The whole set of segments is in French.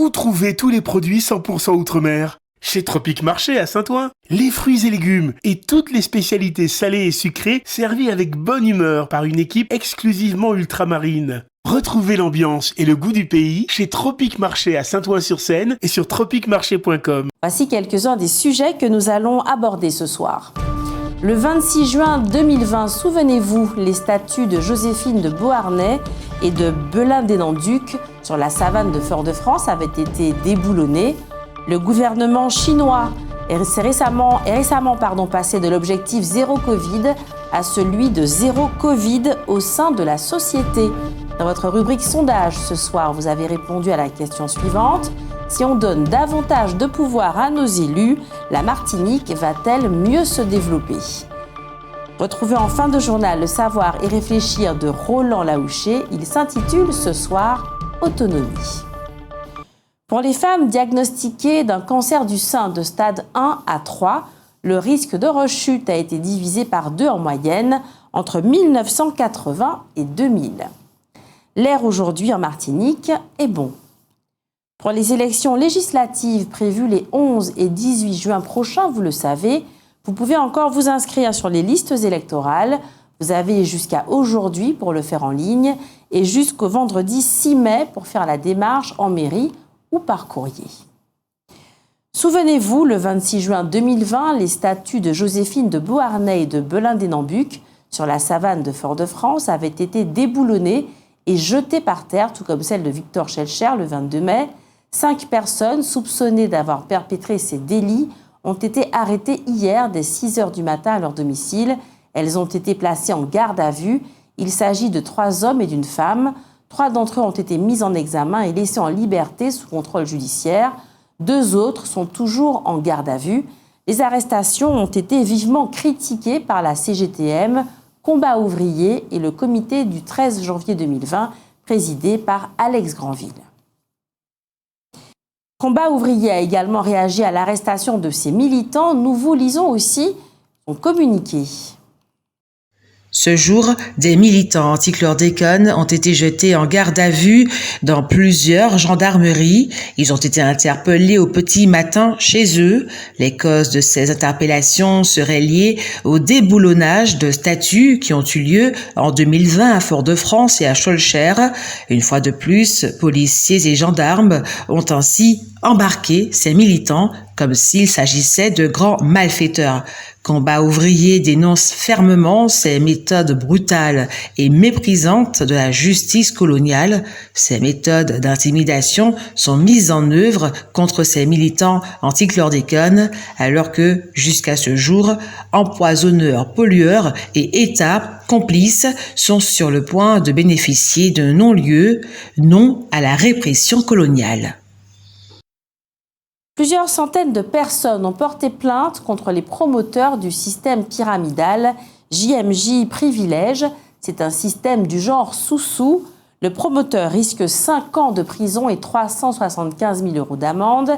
Où trouver tous les produits 100% Outre-mer? Chez Tropique Marché à Saint-Ouen. Les fruits et légumes et toutes les spécialités salées et sucrées servies avec bonne humeur par une équipe exclusivement ultramarine. Retrouvez l'ambiance et le goût du pays chez Tropique Marché à Saint-Ouen-sur-Seine et sur tropiquemarché.com. Voici quelques-uns des sujets que nous allons aborder ce soir. Le 26 juin 2020, souvenez-vous, les statues de Joséphine de Beauharnais et de Belin-des-Nanduc sur la savane de Fort-de-France avaient été déboulonnées. Le gouvernement chinois est récemment passé de l'objectif zéro Covid à celui de zéro Covid au sein de la société. Dans votre rubrique sondage ce soir, vous avez répondu à la question suivante. Si on donne davantage de pouvoir à nos élus, la Martinique va-t-elle mieux se développer? Retrouvez en fin de journal le savoir et réfléchir de Roland Laouché. Il s'intitule ce soir « Autonomie ». Pour les femmes diagnostiquées d'un cancer du sein de stade 1 à 3, le risque de rechute a été divisé par 2 en moyenne entre 1980 et 2000. L'air aujourd'hui en Martinique est bon. Pour les élections législatives prévues les 11 et 18 juin prochains, vous le savez, vous pouvez encore vous inscrire sur les listes électorales. Vous avez jusqu'à aujourd'hui pour le faire en ligne et jusqu'au vendredi 6 mai pour faire la démarche en mairie ou par courrier. Souvenez-vous, le 26 juin 2020, les statues de Joséphine de Beauharnais et de Belin-des-Nanduc sur la savane de Fort-de-France avaient été déboulonnées et jetées par terre, tout comme celle de Victor Schellcher le 22 mai. 5 personnes soupçonnées d'avoir perpétré ces délits ont été arrêtées hier dès 6 h du matin à leur domicile. Elles ont été placées en garde à vue. Il s'agit de 3 hommes et d'une femme. 3 d'entre eux ont été mis en examen et laissés en liberté sous contrôle judiciaire. 2 autres sont toujours en garde à vue. Les arrestations ont été vivement critiquées par la CGTM, Combat ouvrier et le comité du 13 janvier 2020, présidé par Alex Granville. Combat ouvrier a également réagi à l'arrestation de ses militants. Nous vous lisons aussi son communiqué. Ce jour, des militants anti-chlordécone ont été jetés en garde à vue dans plusieurs gendarmeries. Ils ont été interpellés au petit matin chez eux. Les causes de ces interpellations seraient liées au déboulonnage de statues qui ont eu lieu en 2020 à Fort-de-France et à Schellcher. Une fois de plus, policiers et gendarmes ont ainsi embarqué ces militants comme s'il s'agissait de grands malfaiteurs. Combat ouvrier dénonce fermement ces méthodes brutales et méprisantes de la justice coloniale. Ces méthodes d'intimidation sont mises en œuvre contre ces militants anti-chlordécone, alors que, jusqu'à ce jour, empoisonneurs, pollueurs et États complices sont sur le point de bénéficier d'un non-lieu, non à la répression coloniale. Plusieurs centaines de personnes ont porté plainte contre les promoteurs du système pyramidal JMJ Privilège. C'est un système du genre sous-sous. Le promoteur risque 5 ans de prison et 375 000 € d'amende.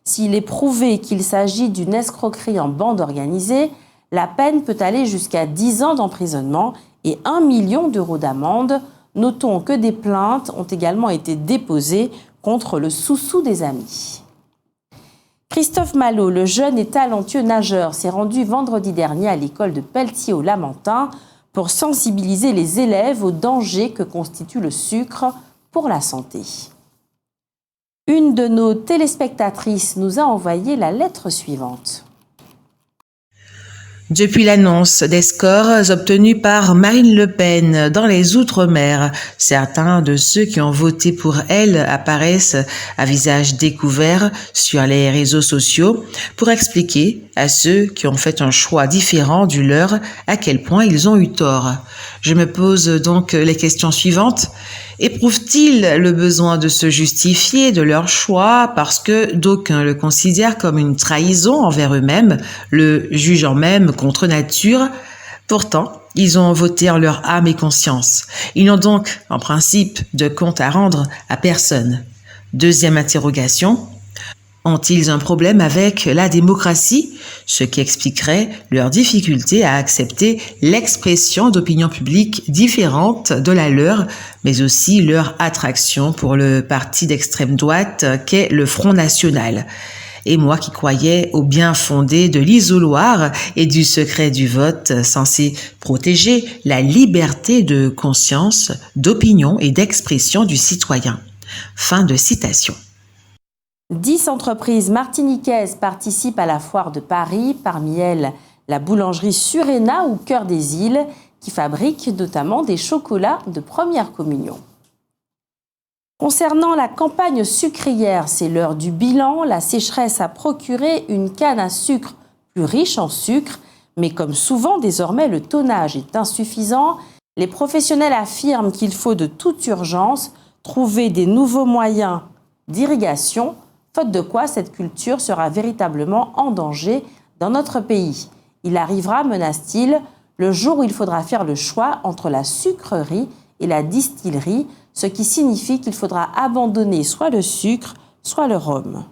S'il est prouvé qu'il s'agit d'une escroquerie en bande organisée, la peine peut aller jusqu'à 10 ans d'emprisonnement et 1 million d'euros d'amende. Notons que des plaintes ont également été déposées contre le sous-sous des amis. Christophe Malo, le jeune et talentueux nageur, s'est rendu vendredi dernier à l'école de Pelletier au Lamentin pour sensibiliser les élèves aux dangers que constitue le sucre pour la santé. Une de nos téléspectatrices nous a envoyé la lettre suivante. Depuis l'annonce des scores obtenus par Marine Le Pen dans les Outre-mer, certains de ceux qui ont voté pour elle apparaissent à visage découvert sur les réseaux sociaux pour expliquer à ceux qui ont fait un choix différent du leur à quel point ils ont eu tort. Je me pose donc les questions suivantes. Éprouvent-ils le besoin de se justifier de leur choix parce que d'aucuns le considèrent comme une trahison envers eux-mêmes, le jugeant même contre nature? Pourtant, ils ont voté en leur âme et conscience. Ils n'ont donc, en principe, de compte à rendre à personne. Deuxième interrogation. Ont-ils un problème avec la démocratie? Ce qui expliquerait leur difficulté à accepter l'expression d'opinions publiques différentes de la leur, mais aussi leur attraction pour le parti d'extrême droite qu'est le Front National. Et moi qui croyais au bien fondé de l'isoloir et du secret du vote censé protéger la liberté de conscience, d'opinion et d'expression du citoyen. Fin de citation. 10 entreprises martiniquaises participent à la foire de Paris, parmi elles la boulangerie Surena ou Cœur des Îles, qui fabrique notamment des chocolats de première communion. Concernant la campagne sucrière, c'est l'heure du bilan. La sécheresse a procuré une canne à sucre plus riche en sucre, mais comme souvent désormais le tonnage est insuffisant, les professionnels affirment qu'il faut de toute urgence trouver des nouveaux moyens d'irrigation, faute de quoi cette culture sera véritablement en danger dans notre pays. Il arrivera, menace-t-il, le jour où il faudra faire le choix entre la sucrerie et la distillerie, ce qui signifie qu'il faudra abandonner soit le sucre, soit le rhum.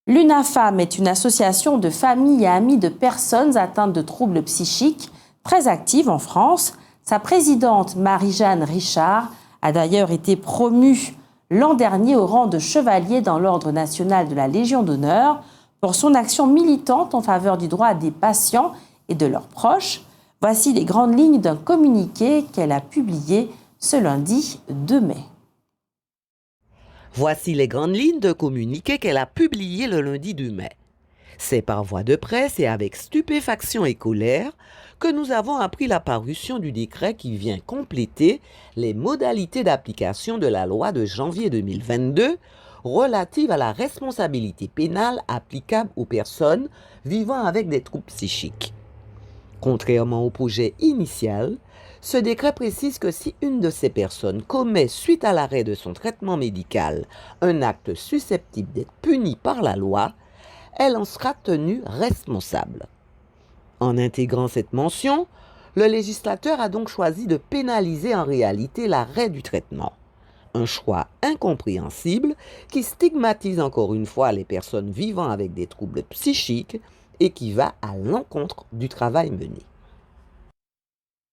L'UNAFAM est une association de familles et amis de personnes atteintes de troubles psychiques, très active en France. Sa présidente, Marie-Jeanne Richard, a d'ailleurs été promue l'an dernier au rang de chevalier dans l'Ordre national de la Légion d'honneur pour son action militante en faveur du droit des patients et de leurs proches. Voici les grandes lignes d'un communiqué qu'elle a publié ce lundi 2 mai. Voici les grandes lignes d'un communiqué qu'elle a publié le lundi 2 mai. C'est par voie de presse et avec stupéfaction et colère que nous avons appris la parution du décret qui vient compléter les modalités d'application de la loi de janvier 2022 relative à la responsabilité pénale applicable aux personnes vivant avec des troubles psychiques. Contrairement au projet initial, ce décret précise que si une de ces personnes commet suite à l'arrêt de son traitement médical un acte susceptible d'être puni par la loi, elle en sera tenue responsable. En intégrant cette mention, le législateur a donc choisi de pénaliser en réalité l'arrêt du traitement. Un choix incompréhensible qui stigmatise encore une fois les personnes vivant avec des troubles psychiques et qui va à l'encontre du travail mené.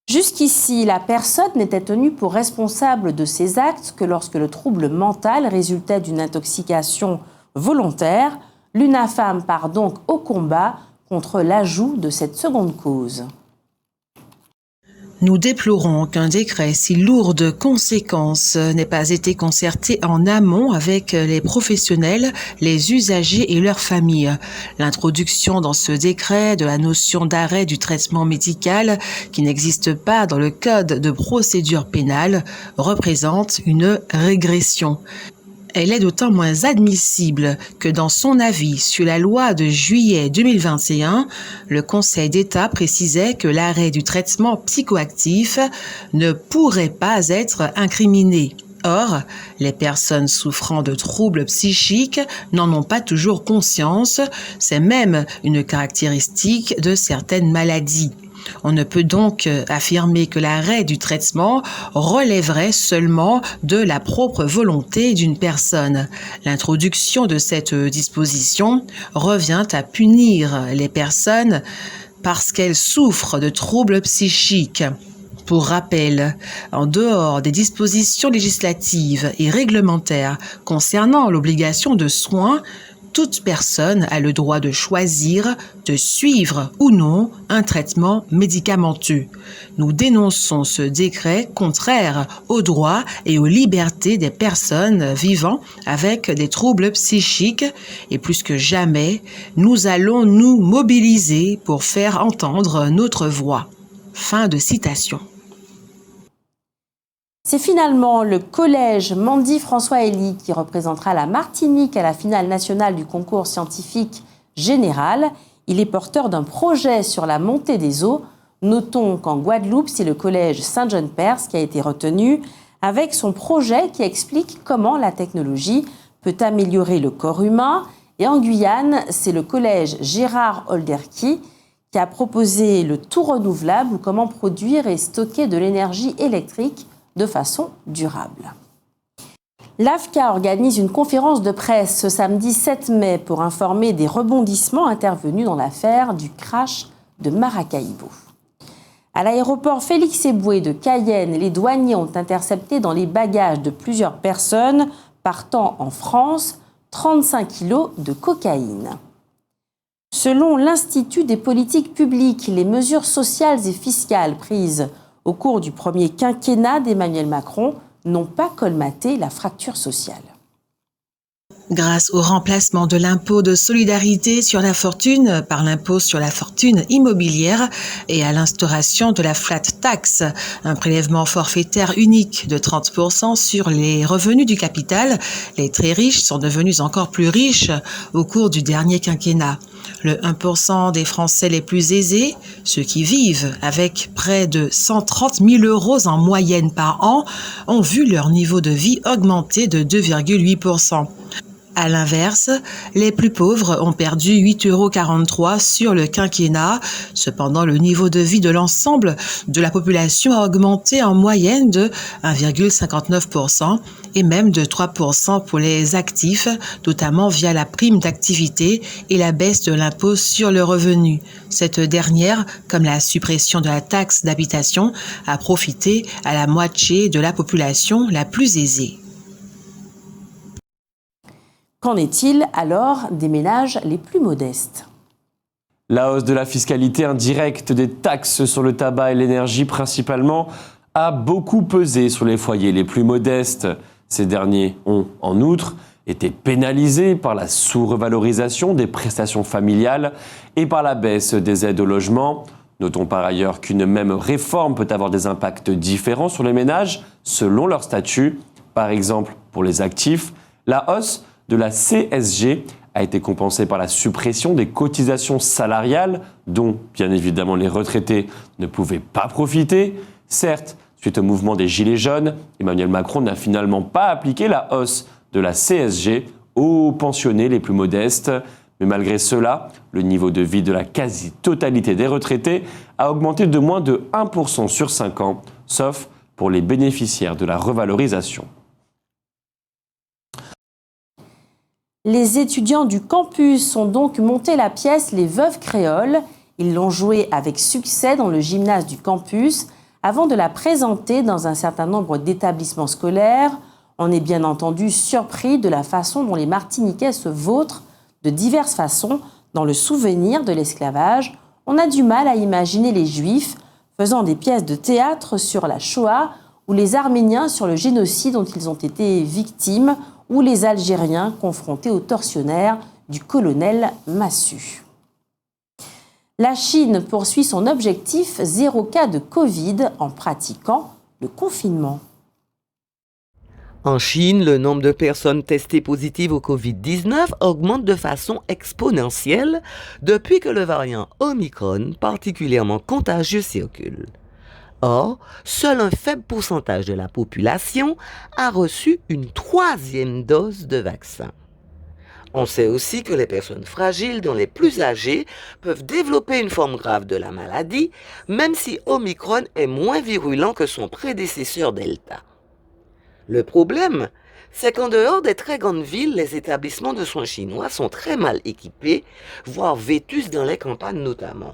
Jusqu'ici, la personne n'était tenue pour responsable de ses actes que lorsque le trouble mental résultait d'une intoxication volontaire. L'UNAFAM part donc au combat contre l'ajout de cette seconde cause. Nous déplorons qu'un décret si lourd de conséquences n'ait pas été concerté en amont avec les professionnels, les usagers et leurs familles. L'introduction dans ce décret de la notion d'arrêt du traitement médical, qui n'existe pas dans le Code de procédure pénale, représente une régression. Elle est d'autant moins admissible que dans son avis sur la loi de juillet 2021, le Conseil d'État précisait que l'arrêt du traitement psychoactif ne pourrait pas être incriminé. Or, les personnes souffrant de troubles psychiques n'en ont pas toujours conscience, c'est même une caractéristique de certaines maladies. On ne peut donc affirmer que l'arrêt du traitement relèverait seulement de la propre volonté d'une personne. L'introduction de cette disposition revient à punir les personnes parce qu'elles souffrent de troubles psychiques. Pour rappel, en dehors des dispositions législatives et réglementaires concernant l'obligation de soins, toute personne a le droit de choisir de suivre ou non un traitement médicamenteux. Nous dénonçons ce décret contraire aux droits et aux libertés des personnes vivant avec des troubles psychiques et plus que jamais, nous allons nous mobiliser pour faire entendre notre voix. Fin de citation. C'est finalement le collège Mandy François Elie qui représentera la Martinique à la finale nationale du concours scientifique général. Il est porteur d'un projet sur la montée des eaux. Notons qu'en Guadeloupe, c'est le collège Saint-Jean-Perse qui a été retenu avec son projet qui explique comment la technologie peut améliorer le corps humain. Et en Guyane, c'est le collège Gérard Olderki qui a proposé le tout renouvelable ou comment produire et stocker de l'énergie électrique de façon durable. L'AFCA organise une conférence de presse ce samedi 7 mai pour informer des rebondissements intervenus dans l'affaire du crash de Maracaibo. À l'aéroport Félix-Éboué de Cayenne, les douaniers ont intercepté dans les bagages de plusieurs personnes partant en France 35 kilos de cocaïne. Selon l'Institut des politiques publiques, les mesures sociales et fiscales prises au cours du premier quinquennat d'Emmanuel Macron n'ont pas colmaté la fracture sociale. Grâce au remplacement de l'impôt de solidarité sur la fortune par l'impôt sur la fortune immobilière et à l'instauration de la flat tax, un prélèvement forfaitaire unique de 30% sur les revenus du capital, les très riches sont devenus encore plus riches au cours du dernier quinquennat. Le 1% des Français les plus aisés, ceux qui vivent avec près de 130 000 € en moyenne par an, ont vu leur niveau de vie augmenter de 2,8%. À l'inverse, les plus pauvres ont perdu 8,43 € sur le quinquennat. Cependant, le niveau de vie de l'ensemble de la population a augmenté en moyenne de 1,59% et même de 3% pour les actifs, notamment via la prime d'activité et la baisse de l'impôt sur le revenu. Cette dernière, comme la suppression de la taxe d'habitation, a profité à la moitié de la population la plus aisée. Qu'en est-il alors des ménages les plus modestes ? La hausse de la fiscalité indirecte des taxes sur le tabac et l'énergie principalement a beaucoup pesé sur les foyers les plus modestes. Ces derniers ont, en outre, été pénalisés par la sous-revalorisation des prestations familiales et par la baisse des aides au logement. Notons par ailleurs qu'une même réforme peut avoir des impacts différents sur les ménages selon leur statut. Par exemple, pour les actifs, la hausse de la CSG a été compensée par la suppression des cotisations salariales dont, bien évidemment, les retraités ne pouvaient pas profiter. Certes, suite au mouvement des Gilets jaunes, Emmanuel Macron n'a finalement pas appliqué la hausse de la CSG aux pensionnés les plus modestes. Mais malgré cela, le niveau de vie de la quasi-totalité des retraités a augmenté de moins de 1% sur 5 ans, sauf pour les bénéficiaires de la revalorisation. Les étudiants du campus ont donc monté la pièce Les Veuves Créoles. Ils l'ont jouée avec succès dans le gymnase du campus avant de la présenter dans un certain nombre d'établissements scolaires. On est bien entendu surpris de la façon dont les Martiniquais se vautrent de diverses façons dans le souvenir de l'esclavage. On a du mal à imaginer les Juifs faisant des pièces de théâtre sur la Shoah ou les Arméniens sur le génocide dont ils ont été victimes ou les Algériens confrontés aux tortionnaires du colonel Massu. La Chine poursuit son objectif 0 cas de Covid en pratiquant le confinement. En Chine, le nombre de personnes testées positives au Covid-19 augmente de façon exponentielle depuis que le variant Omicron, particulièrement contagieux, circule. Or, seul un faible pourcentage de la population a reçu une 3e dose de vaccin. On sait aussi que les personnes fragiles, dont les plus âgées, peuvent développer une forme grave de la maladie, même si Omicron est moins virulent que son prédécesseur Delta. Le problème, c'est qu'en dehors des très grandes villes, les établissements de soins chinois sont très mal équipés, voire vétustes dans les campagnes notamment.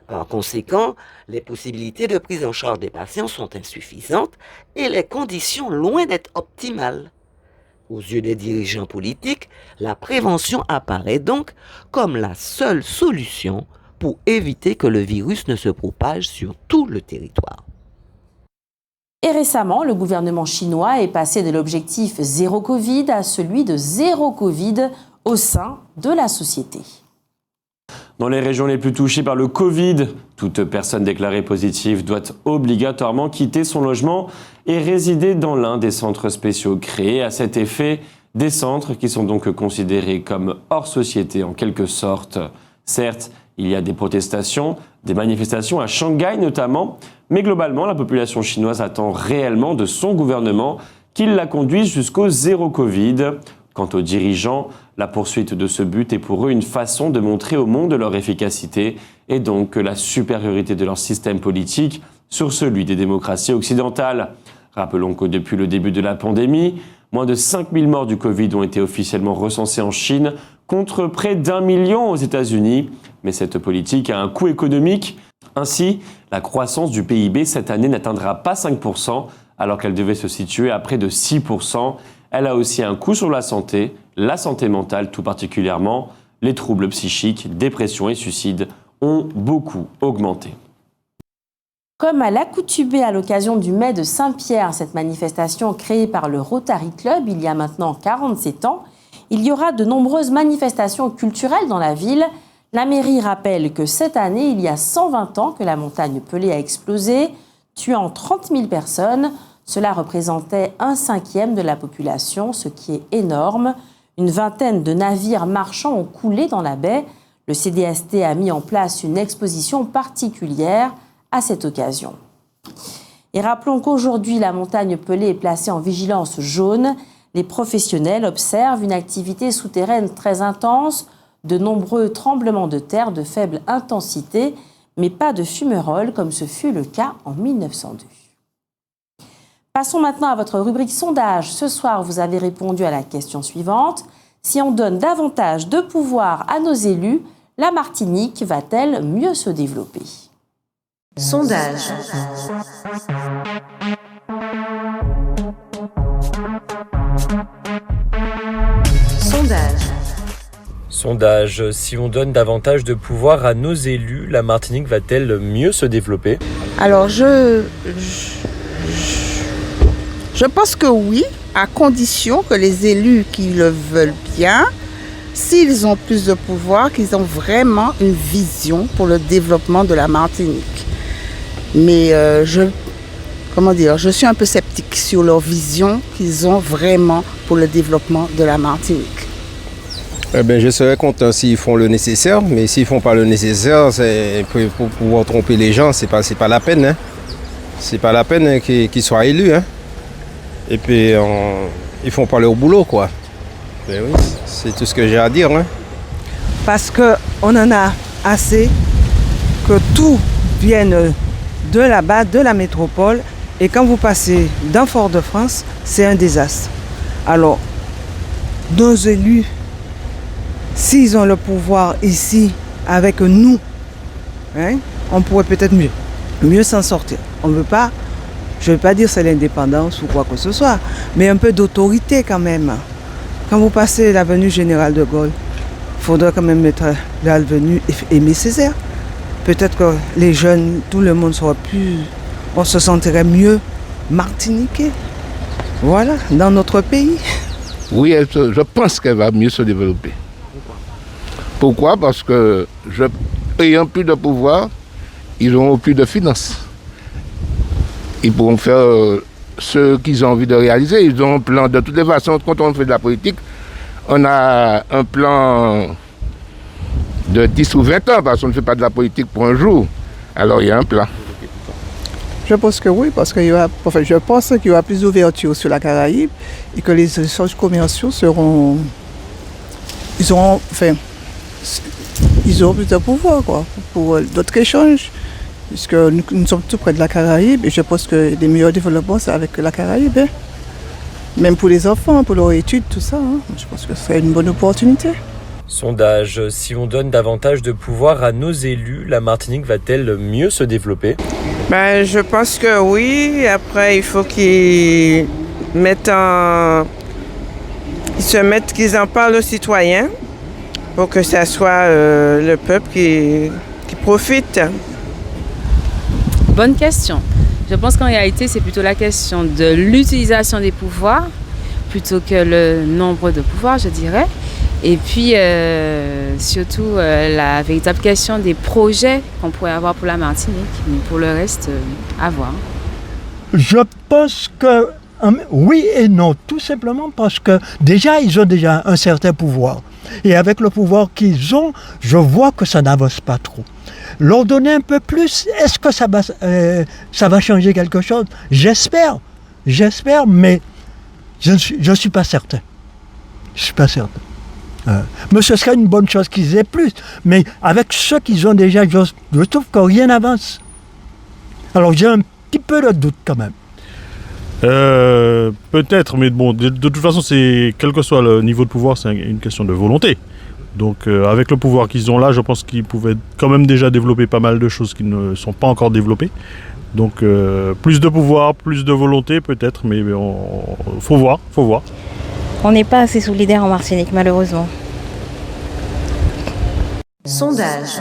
Par conséquent, les possibilités de prise en charge des patients sont insuffisantes et les conditions loin d'être optimales. Aux yeux des dirigeants politiques, la prévention apparaît donc comme la seule solution pour éviter que le virus ne se propage sur tout le territoire. Et récemment, le gouvernement chinois est passé de l'objectif 0 Covid à celui de 0 Covid au sein de la société. Dans les régions les plus touchées par le Covid, toute personne déclarée positive doit obligatoirement quitter son logement et résider dans l'un des centres spéciaux créés à cet effet, des centres qui sont donc considérés comme hors société en quelque sorte. Certes, il y a des protestations, des manifestations à Shanghai notamment, mais globalement, la population chinoise attend réellement de son gouvernement qu'il la conduise jusqu'au 0 Covid. Quant aux dirigeants, la poursuite de ce but est pour eux une façon de montrer au monde leur efficacité et donc la supériorité de leur système politique sur celui des démocraties occidentales. Rappelons que depuis le début de la pandémie, Moins de 5000 morts du Covid ont été officiellement recensés en Chine, contre près d'1 million aux États-Unis. Mais cette politique a un coût économique. Ainsi, la croissance du PIB cette année n'atteindra pas 5%, alors qu'elle devait se situer à près de 6%. Elle a aussi un coût sur la santé mentale tout particulièrement. Les troubles psychiques, dépression et suicides ont beaucoup augmenté. Comme à l'accoutumée à l'occasion du Mai de Saint-Pierre, cette manifestation créée par le Rotary Club il y a maintenant 47 ans, il y aura de nombreuses manifestations culturelles dans la ville. La mairie rappelle que cette année, il y a 120 ans que la montagne Pelée a explosé, tuant 30 000 personnes. Cela représentait 1/5 de la population, ce qui est énorme. Une vingtaine de navires marchands ont coulé dans la baie. Le CDST a mis en place une exposition particulière à cette occasion. Et rappelons qu'aujourd'hui, la montagne Pelée est placée en vigilance jaune. Les professionnels observent une activité souterraine très intense, de nombreux tremblements de terre de faible intensité, mais pas de fumerolles comme ce fut le cas en 1902. Passons maintenant à votre rubrique sondage. Ce soir, vous avez répondu à la question suivante. Si on donne davantage de pouvoir à nos élus, la Martinique va-t-elle mieux se développer ? Sondage. Sondage. Si on donne davantage de pouvoir à nos élus, la Martinique va-t-elle mieux se développer ? Alors, je pense que oui, à condition que les élus qui le veulent bien, s'ils ont plus de pouvoir, qu'ils ont vraiment une vision pour le développement de la Martinique. Mais je suis un peu sceptique sur leur vision qu'ils ont vraiment pour le développement de la Martinique. Je serais content s'ils font le nécessaire, mais s'ils ne font pas le nécessaire, c'est pour pouvoir tromper les gens, c'est pas la peine. Hein. C'est pas la peine qu'ils soient élus. Hein. Et puis, ils font pas leur boulot, quoi. Mais oui, c'est tout ce que j'ai à dire. Hein. Parce qu'on en a assez que tout vienne de là-bas, de la métropole. Et quand vous passez dans Fort-de-France, c'est un désastre. Alors, nos élus, s'ils ont le pouvoir ici avec nous, hein, on pourrait peut-être mieux s'en sortir. On veut pas, je ne veux pas dire c'est l'indépendance ou quoi que ce soit, mais un peu d'autorité quand même. Quand vous passez l'avenue Général de Gaulle, il faudrait quand même mettre l'avenue Aimé Césaire. Peut-être que les jeunes, tout le monde serait plus, on se sentirait mieux martiniquais. Voilà, dans notre pays. Oui, je pense qu'elle va mieux se développer. Pourquoi ? Parce que, ayant plus de pouvoir, ils auront plus de finances. Ils pourront faire ce qu'ils ont envie de réaliser. Ils ont un plan. De toutes les façons, quand on fait de la politique, on a un plan de 10 ou 20 ans, parce qu'on ne fait pas de la politique pour un jour. Alors il y a un plan. Je pense que oui, parce je pense qu'il y aura plus d'ouverture sur la Caraïbe et que les échanges commerciaux ils auront plus de pouvoir, quoi, pour d'autres échanges, puisque nous sommes tout près de la Caraïbe et je pense que les meilleurs développements c'est avec la Caraïbe. Hein. Même pour les enfants, pour leur étude, tout ça, hein. Je pense que ce serait une bonne opportunité. Sondage. Si on donne davantage de pouvoir à nos élus, la Martinique va-t-elle mieux se développer ? Je pense que oui. Après, il faut qu'ils qu'ils en parlent aux citoyens pour que ça soit le peuple qui profite. Bonne question. Je pense qu'en réalité, c'est plutôt la question de l'utilisation des pouvoirs plutôt que le nombre de pouvoirs, je dirais. Et puis, surtout, la véritable question des projets qu'on pourrait avoir pour la Martinique. Mais pour le reste, à voir. Je pense que oui et non. Tout simplement parce que déjà, ils ont déjà un certain pouvoir. Et avec le pouvoir qu'ils ont, je vois que ça n'avance pas trop. Leur donner un peu plus, est-ce que ça va changer quelque chose ? J'espère, mais je ne suis pas certain. Je ne suis pas certain. Mais ce serait une bonne chose qu'ils aient plus. Mais avec ceux qu'ils ont déjà, je trouve que rien n'avance. Alors j'ai un petit peu de doute quand même. Peut-être, mais bon, de toute façon, quel que soit le niveau de pouvoir, c'est une question de volonté. Donc avec le pouvoir qu'ils ont là, je pense qu'ils pouvaient quand même déjà développer pas mal de choses qui ne sont pas encore développées. Donc plus de pouvoir, plus de volonté peut-être, mais faut voir. On n'est pas assez solidaire en Martinique, malheureusement. Sondage.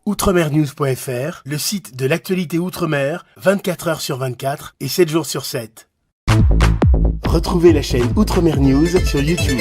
Outremernews.fr, le site de l'actualité Outre-mer, 24 heures sur 24 et 7 jours sur 7. Retrouvez la chaîne Outremer News sur YouTube.